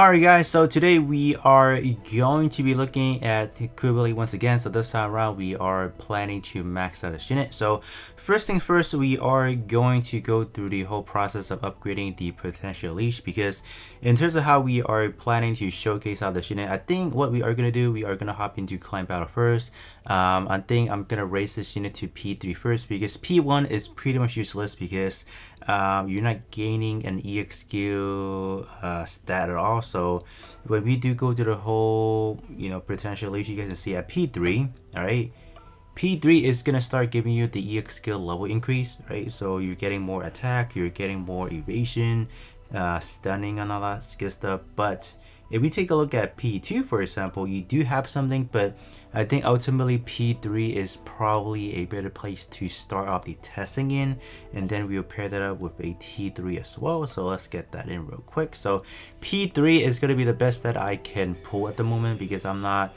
Alright guys, so today we are going to be looking at Qubeley once again. So this time around we are planning to max out this unit. So first things first, we are going to go through the whole process of upgrading the potential leash, because in terms of how we are planning to showcase out this unit, I think what we are going to do, we are going to hop into climb battle first. I think I'm going to raise this unit to P3 first, because P1 is pretty much useless because you're not gaining an EXQ stat at all. So when we do go to the whole, potential leash, you guys can see at P3, all right, P3 is gonna start giving you the EX skill level increase, right? So you're getting more attack, you're getting more evasion, stunning and all that good stuff. But if we take a look at P2, for example, you do have something, but I think ultimately P3 is probably a better place to start off the testing in, and then we'll pair that up with a T3 as well. So let's get that in real quick. So P3 is gonna be the best that I can pull at the moment, because I'm not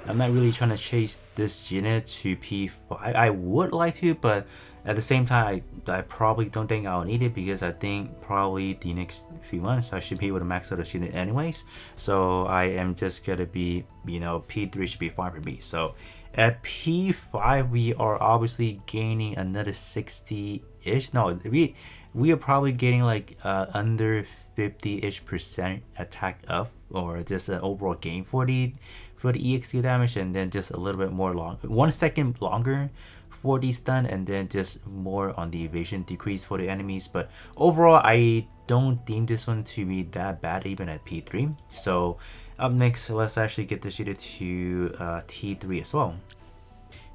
really trying to chase this unit to P5. I would like to, but at the same time, I probably don't think I'll need it, because I think probably the next few months I should be able to max out this unit anyways. So I am just gonna be, P3 should be fine for me. So at P5 we are obviously gaining another 60-ish. No, we are probably getting like under 50-ish% attack up, or just an overall gain for the EXQ damage, and then just a little bit more long, 1 second longer for the stun, and then just more on the evasion decrease for the enemies. But overall, I don't deem this one to be that bad even at P3. So up next, let's actually get this unit to T3 as well.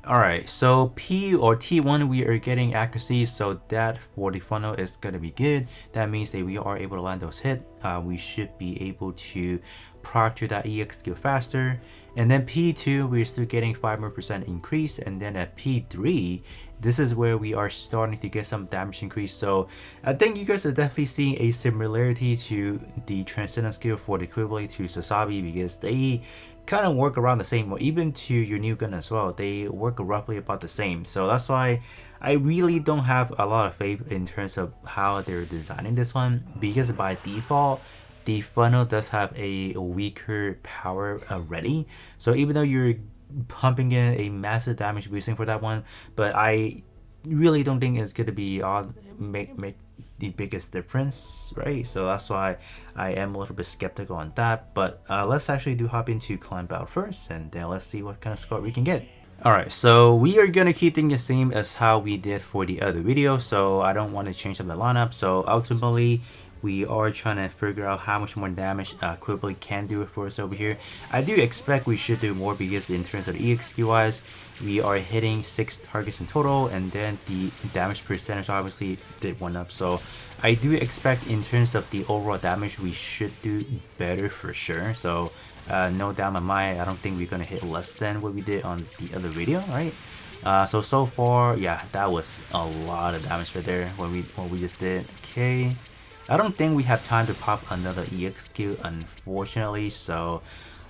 Alright, so P or T1 we are getting accuracy, so that for the funnel is going to be good. That means that we are able to land those hits. We should be able to proc to that EX skill faster. And then P2 we're still getting 5% more increase, and then at P3 this is where we are starting to get some damage increase. So I think you guys are definitely seeing a similarity to the Transcendent skill for the Qubeley to Sasabi, because they kind of work around the same, or even to your new gun as well, they work roughly about the same. So that's why I really don't have a lot of faith in terms of how they're designing this one, because by default the funnel does have a weaker power already. So even though you're pumping in a massive damage boosting for that one, but I really don't think it's gonna be make the biggest difference, right? So that's why I am a little bit skeptical on that. But let's actually hop into climb battle first, and then let's see what kind of score we can get. Alright, so we are gonna keep things the same as how we did for the other video, so I don't want to change up the lineup. So ultimately we are trying to figure out how much more damage Qubeley can do for us over here. I do expect we should do more, because in terms of the EXQ wise, we are hitting 6 targets in total, and then the damage percentage obviously did one up. So I do expect in terms of the overall damage we should do better for sure. So no doubt in my mind, I don't think we're gonna hit less than what we did on the other video, right? So far, yeah, that was a lot of damage right there what we just did. Okay, I don't think we have time to pop another EXQ, unfortunately, so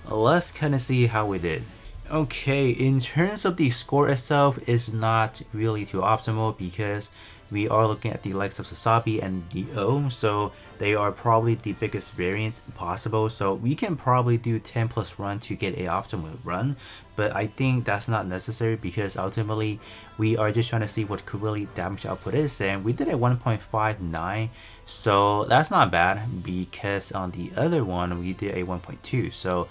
let's kind of see how we did. Okay, in terms of the score itself, is not really too optimal, because we are looking at the likes of Sasabi and the O, so they are probably the biggest variance possible. So we can probably do 10 plus run to get a optimal run, but I think that's not necessary, because ultimately we are just trying to see what Qubeley damage output is, and we did a 1.59, so that's not bad, because on the other one we did a 1.2. So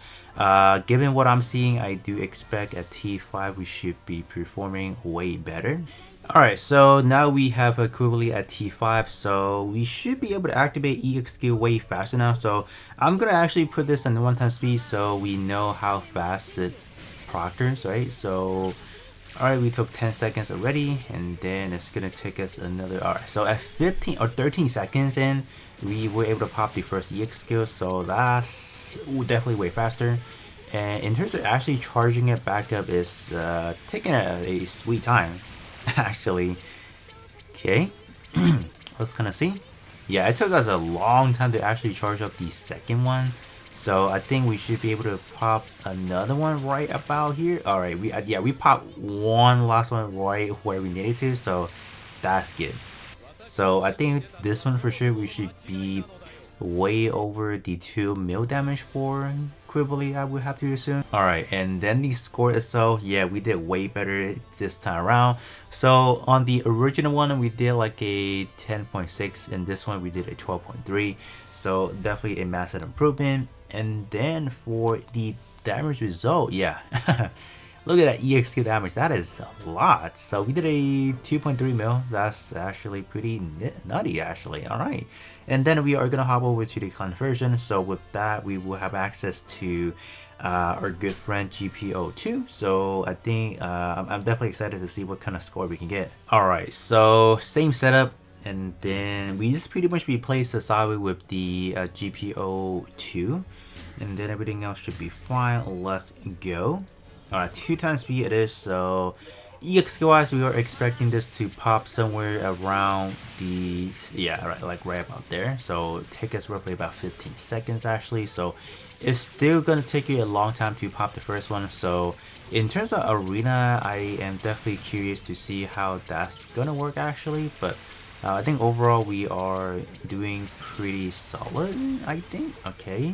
given what I'm seeing, I do expect at T5 we should be performing way better. Alright, so now we have a Qubeley at T5, so we should be able to activate EX skill way faster now. So I'm gonna actually put this on the 1 time speed, so we know how fast it proctors, right? So alright, we took 10 seconds already, and then it's gonna take us another. Alright, so at 15 or 13 seconds in, we were able to pop the first EX skill, so that's definitely way faster. And in terms of actually charging it back up, is taking a sweet time actually. Okay, let's kind of see. Yeah, it took us a long time to actually charge up the second one, so I think we should be able to pop another one right about here. All right, we popped one last one right where we needed to, so that's good. So I think this one for sure we should be way over the 2 mil damage for Qubeley, I would have to assume. Alright, and then the score itself, yeah, we did way better this time around. So on the original one, we did like a 10.6, and this one we did a 12.3. So definitely a massive improvement. And then for the damage result, yeah. Look at that EXQ damage, that is a lot. So we did a 2.3 mil, that's actually pretty nutty actually, alright. And then we are gonna hop over to the conversion, so with that we will have access to our good friend GPO2, so I think I'm definitely excited to see what kind of score we can get. Alright, so same setup, and then we just pretty much replace the Sawi with the GPO2, and then everything else should be fine. Let's go. Alright, 2 times speed it is, so EXQ wise we are expecting this to pop somewhere around the, yeah, right about there. So it take us roughly about 15 seconds actually, so it's still gonna take you a long time to pop the first one. So in terms of arena, I am definitely curious to see how that's gonna work actually, but I think overall we are doing pretty solid, I think. Okay.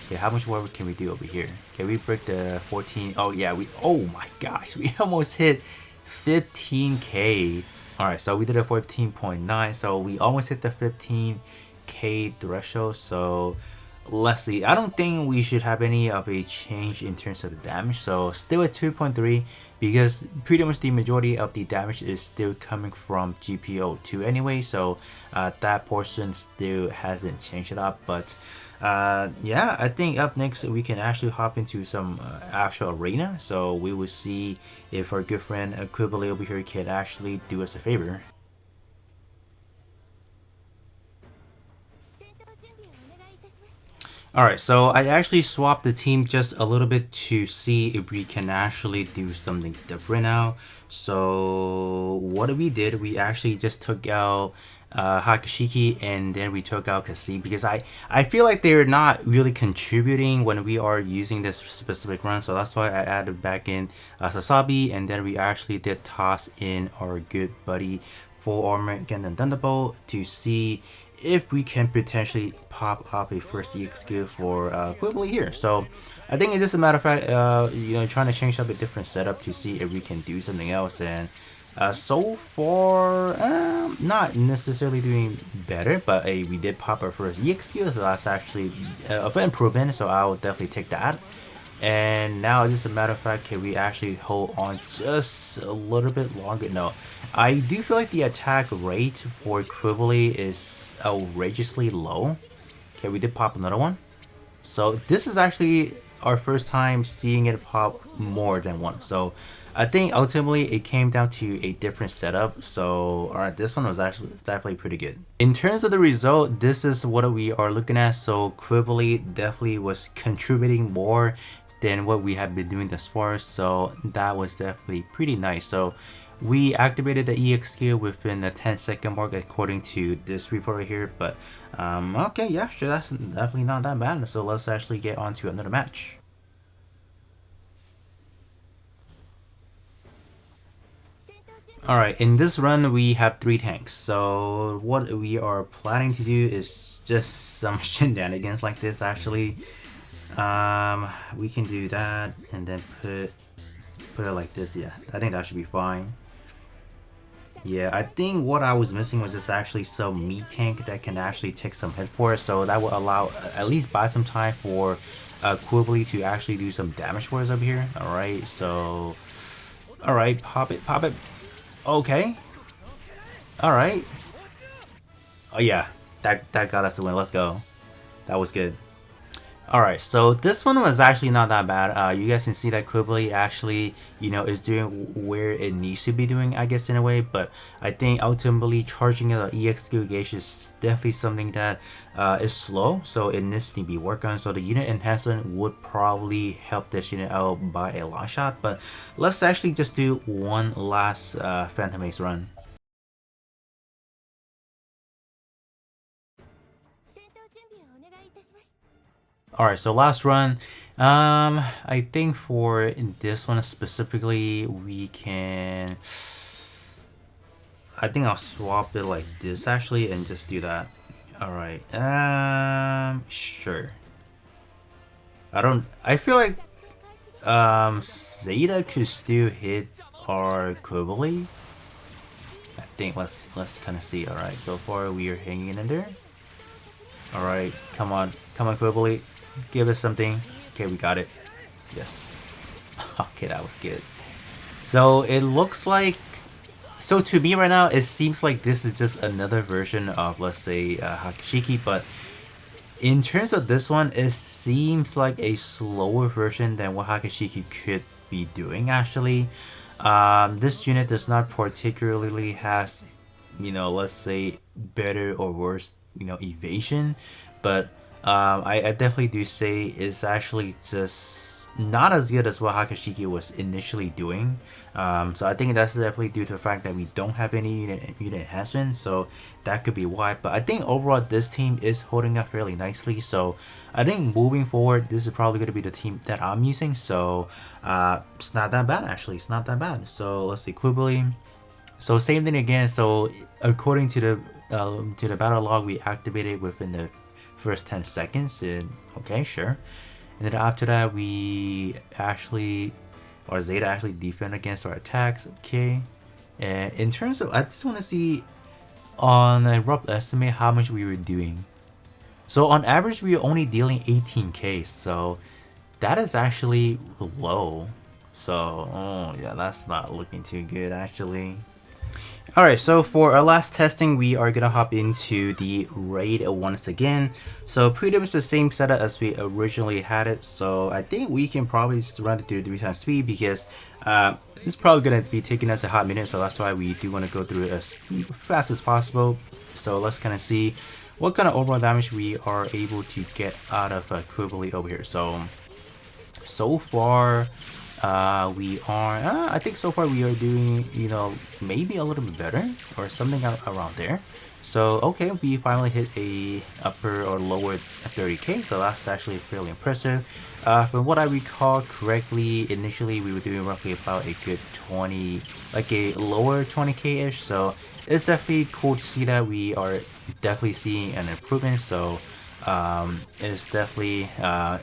Okay, how much more can we do over here? Can we break the 14? Oh yeah, oh my gosh, we almost hit 15k. Alright, so we did a 14.9, so we almost hit the 15k threshold. So let's see, I don't think we should have any of a change in terms of the damage, so still at 2.3, because pretty much the majority of the damage is still coming from GPO2 anyway, so that portion still hasn't changed it up. But yeah, I think up next we can actually hop into some actual arena, so we will see if our good friend Qubeley over here can actually do us a favor. Alright, so I actually swapped the team just a little bit to see if we can actually do something different now. So what we did, we actually just took out Hakashiki, and then we took out Kasi, because I feel like they're not really contributing when we are using this specific run. So that's why I added back in Sasabi, and then we actually did toss in our good buddy Full Armor Gundam Thunderbolt to see if we can potentially pop up a first EXQ for Qubeley here. So I think it's just a matter of fact, you know, trying to change up a different setup to see if we can do something else. And so far, not necessarily doing better, but we did pop our first EXQ, so that's actually a bit improvement, so I will definitely take that. And now it's just a matter of fact, can we actually hold on just a little bit longer? No, I do feel like the attack rate for Qubeley is outrageously low. Okay, we did pop another one. So this is actually our first time seeing it pop more than one. So I think ultimately it came down to a different setup. So alright, this one was actually definitely pretty good. In terms of the result, this is what we are looking at. So Qubeley definitely was contributing more than what we have been doing thus far, so that was definitely pretty nice. So we activated the EXQ within the 10-second mark according to this report right here. But okay, yeah, sure, that's definitely not that bad. So let's actually get on to another match. Alright, in this run we have 3 tanks. So what we are planning to do is just some shenanigans like this actually. We can do that and then put it like this. Yeah, I think that should be fine. Yeah, I think what I was missing was just actually some meat tank that can actually take some hit for it, so that will allow at least buy some time for Qubeley to actually do some damage for us over here. Alright, so alright, pop it. Okay. Alright. Oh yeah, that got us the win. Let's go. That was good. Alright, so this one was actually not that bad. You guys can see that Qubeley actually, you know, is doing where it needs to be doing, I guess, in a way. But I think ultimately charging an EXQ gauge is definitely something that is slow, so it needs to be worked on. So the unit enhancement would probably help this unit out by a long shot. But let's actually just do one last Phantom Ace run. Alright, so last run. I think for this one specifically, we can... I think I'll swap it like this actually and just do that. Alright, sure. I feel like, Zeta could still hit our Qubeley. I think let's kind of see. Alright, so far we are hanging in there. Alright, come on, Qubeley. Give us something. Okay, we got it. Yes. Okay, that was good. So it looks like, so to me right now, it seems like this is just another version of, let's say, Hakashiki, but in terms of this one, it seems like a slower version than what Hakashiki could be doing actually. This unit does not particularly has, let's say better or worse, evasion, but I definitely do say it's actually just not as good as what Hakashiki was initially doing. So I think that's definitely due to the fact that we don't have any unit enhancement, so that could be why. But I think overall this team is holding up fairly nicely, so I think moving forward this is probably going to be the team that I'm using. So it's not that bad actually, it's not that bad. So let's see, Qubeley. So same thing again. So according to the battle log, we activated within the first 10 seconds, and okay, sure. And then after that, we actually, or Zeta actually defend against our attacks. Okay. And in terms of, I just want to see on a rough estimate how much we were doing. So on average, we were only dealing 18k. So that is actually low. So, oh yeah, that's not looking too good actually. Alright, so for our last testing, we are gonna hop into the raid once again. So pretty much the same setup as we originally had it. So I think we can probably just run it through 3 times speed because it's probably gonna be taking us a hot minute. So that's why we do want to go through it as fast as possible. So let's kind of see what kind of overall damage we are able to get out of Qubeley over here. So far, we are, I think so far we are doing, maybe a little bit better or something around there. So, okay, we finally hit a upper or lower 30k, so that's actually fairly impressive. From what I recall correctly, initially we were doing roughly about a good 20, like a lower 20k-ish, so it's definitely cool to see that we are definitely seeing an improvement. So it's definitely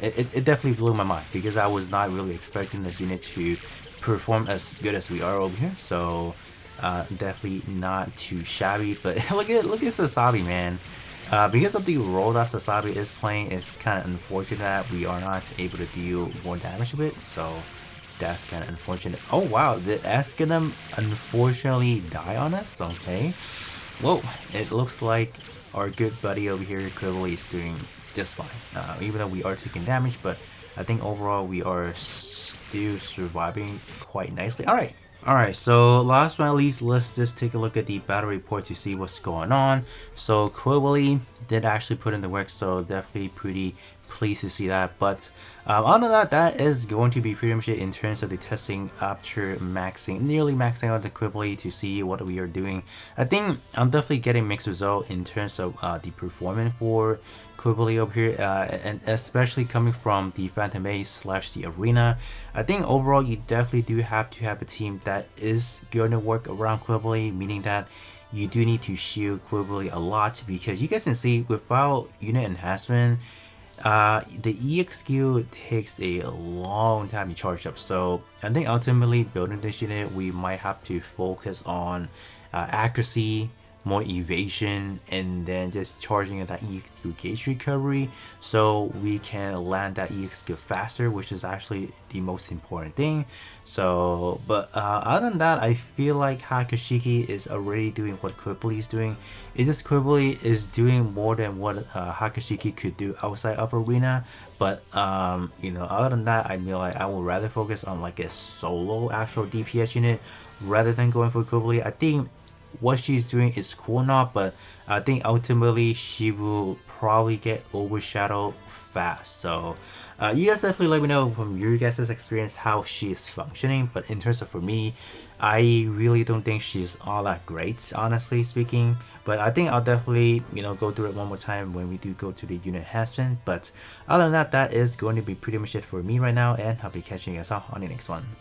it definitely blew my mind because I was not really expecting this unit to perform as good as we are over here. So definitely not too shabby. But look at Sasabi, man. Because of the role that Sasabi is playing, it's kind of unfortunate that we are not able to deal more damage with. So that's kind of unfortunate. Oh wow, did Gundam unfortunately die on us? Okay. Whoa, it looks like our good buddy over here, Qubeley, is doing just fine. Even though we are taking damage, but I think overall we are still surviving quite nicely. Alright, so last but not least, let's just take a look at the battle report to see what's going on. So Qubeley did actually put in the work, so definitely pretty pleased to see that. But other than that is going to be pretty much it in terms of the testing after nearly maxing out the Qubeley to see what we are doing. I think I'm definitely getting mixed result in terms of the performance for Qubeley over here, and especially coming from the Phantom Ace / the Arena. I think overall you definitely do have to have a team that is going to work around Qubeley, meaning that you do need to shield Qubeley a lot, because you guys can see without unit enhancement, the EX skill takes a long time to charge up. So I think ultimately building this unit, we might have to focus on accuracy, more evasion, and then just charging that EX through gauge recovery so we can land that EX skill faster, which is actually the most important thing. So but other than that, I feel like Hakashiki is already doing what Qubeley is doing. It's just Qubeley is doing more than what Hakashiki could do outside of Arena. But other than that, I feel like I would rather focus on like a solo actual DPS unit rather than going for Qubeley. I think what she's doing is cool enough, but I think ultimately she will probably get overshadowed fast. So you guys definitely let me know from your guys' experience how she is functioning. But in terms of for me, I really don't think she's all that great, honestly speaking. But I think I'll definitely go through it one more time when we do go to the unit enhancement. But other than that, that is going to be pretty much it for me right now, and I'll be catching you guys all on the next one.